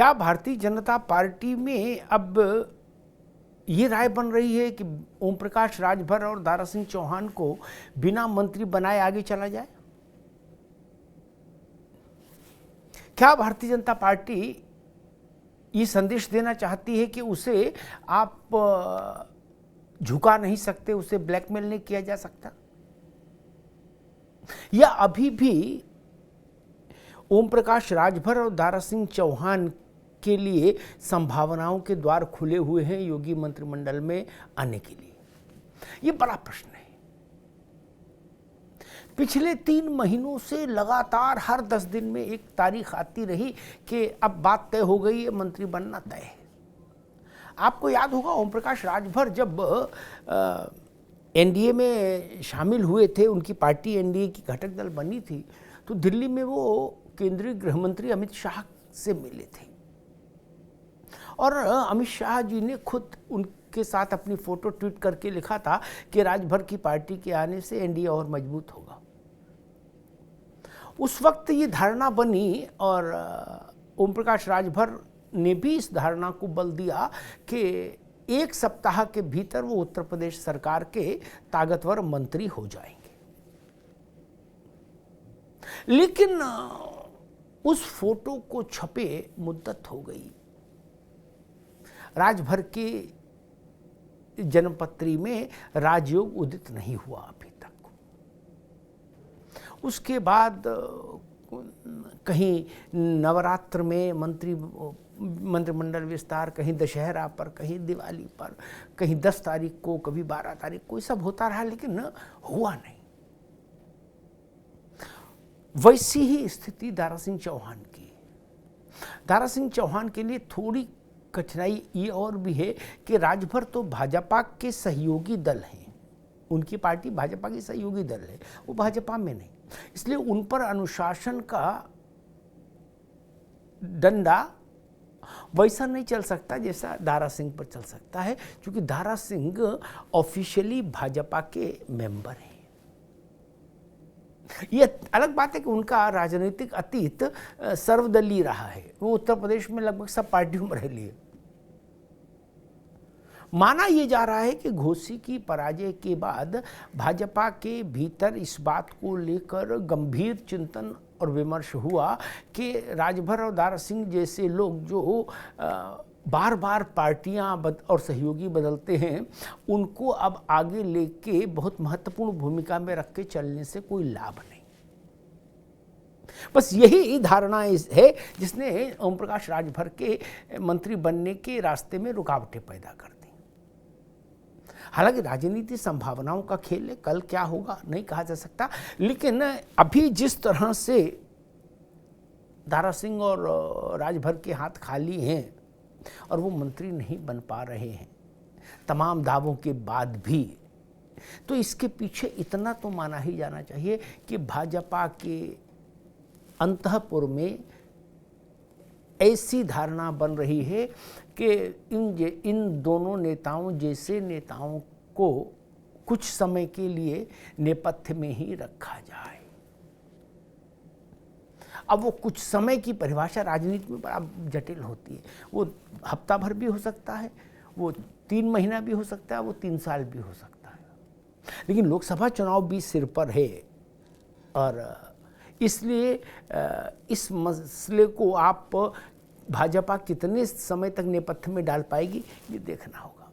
क्या भारतीय जनता पार्टी में अब ये राय बन रही है कि ओम प्रकाश राजभर और दारा सिंह चौहान को बिना मंत्री बनाए आगे चला जाए? क्या भारतीय जनता पार्टी ये संदेश देना चाहती है कि उसे आप झुका नहीं सकते, उसे ब्लैकमेल नहीं किया जा सकता? या अभी भी ओम प्रकाश राजभर और दारा सिंह चौहान के लिए संभावनाओं के द्वार खुले हुए हैं योगी मंत्रिमंडल में आने के लिए? ये बड़ा प्रश्न है। पिछले 3 महीनों से लगातार हर 10 दिन में एक तारीख आती रही कि अब बात तय हो गई है, मंत्री बनना तय है। आपको याद होगा ओम प्रकाश राजभर जब एनडीए में शामिल हुए थे, उनकी पार्टी एनडीए की घटक दल बनी थी, तो दिल्ली में वो केंद्रीय गृह मंत्री अमित शाह से मिले थे और अमित शाह जी ने खुद उनके साथ अपनी फोटो ट्वीट करके लिखा था कि राजभर की पार्टी के आने से एनडीए और मजबूत होगा। उस वक्त ये धारणा बनी और ओम प्रकाश राजभर ने भी इस धारणा को बल दिया कि 1 सप्ताह के भीतर वो उत्तर प्रदेश सरकार के ताकतवर मंत्री हो जाएंगे। लेकिन उस फोटो को छपे मुद्दत हो गई। राजभर के जन्मपत्री में राजयोग उदित नहीं हुआ अभी तक। उसके बाद कहीं नवरात्र में मंत्रिमंडल विस्तार, कहीं दशहरा पर, कहीं दिवाली पर, कहीं 10 तारीख को, कभी 12 तारीख को, ये सब होता रहा, लेकिन हुआ नहीं। वैसी ही स्थिति दारा सिंह चौहान की। दारा सिंह चौहान के लिए थोड़ी कठिनाई ये और भी है कि राजभर तो भाजपा के सहयोगी दल हैं, उनकी पार्टी भाजपा की सहयोगी दल है, वो भाजपा में नहीं, इसलिए उन पर अनुशासन का डंडा वैसा नहीं चल सकता जैसा दारा सिंह पर चल सकता है, क्योंकि दारा सिंह ऑफिशियली भाजपा के मेंबर हैं। ये अलग बात है कि उनका राजनीतिक अतीत सर्वदलीय रहा है, वो उत्तर प्रदेश में लगभग सब पार्टियों में रह लिए। माना यह जा रहा है कि घोसी की पराजय के बाद भाजपा के भीतर इस बात को लेकर गंभीर चिंतन और विमर्श हुआ कि राजभर और दारा सिंह जैसे लोग जो बार बार पार्टियां और सहयोगी बदलते हैं, उनको अब आगे लेके बहुत महत्वपूर्ण भूमिका में रख के चलने से कोई लाभ नहीं। बस यही धारणा है जिसने ओम प्रकाश राजभर के मंत्री बनने के रास्ते में रुकावटें पैदा कर दी। हालांकि राजनीति संभावनाओं का खेल है, कल क्या होगा नहीं कहा जा सकता, लेकिन अभी जिस तरह से दारा सिंह और राजभर के हाथ खाली हैं और वो मंत्री नहीं बन पा रहे हैं तमाम दावों के बाद भी, तो इसके पीछे इतना तो माना ही जाना चाहिए कि भाजपा के अंतःपुर में ऐसी धारणा बन रही है कि इन दोनों नेताओं जैसे नेताओं को कुछ समय के लिए नेपथ्य में ही रखा जाए। अब वो कुछ समय की परिभाषा राजनीति में बड़ा जटिल होती है, वो हफ्ता भर भी हो सकता है, वो 3 महीना भी हो सकता है, वो 3 साल भी हो सकता है, लेकिन लोकसभा चुनाव भी सिर पर है और इसलिए इस मसले को आप भाजपा कितने समय तक नेपथ्य में डाल पाएगी, ये देखना होगा।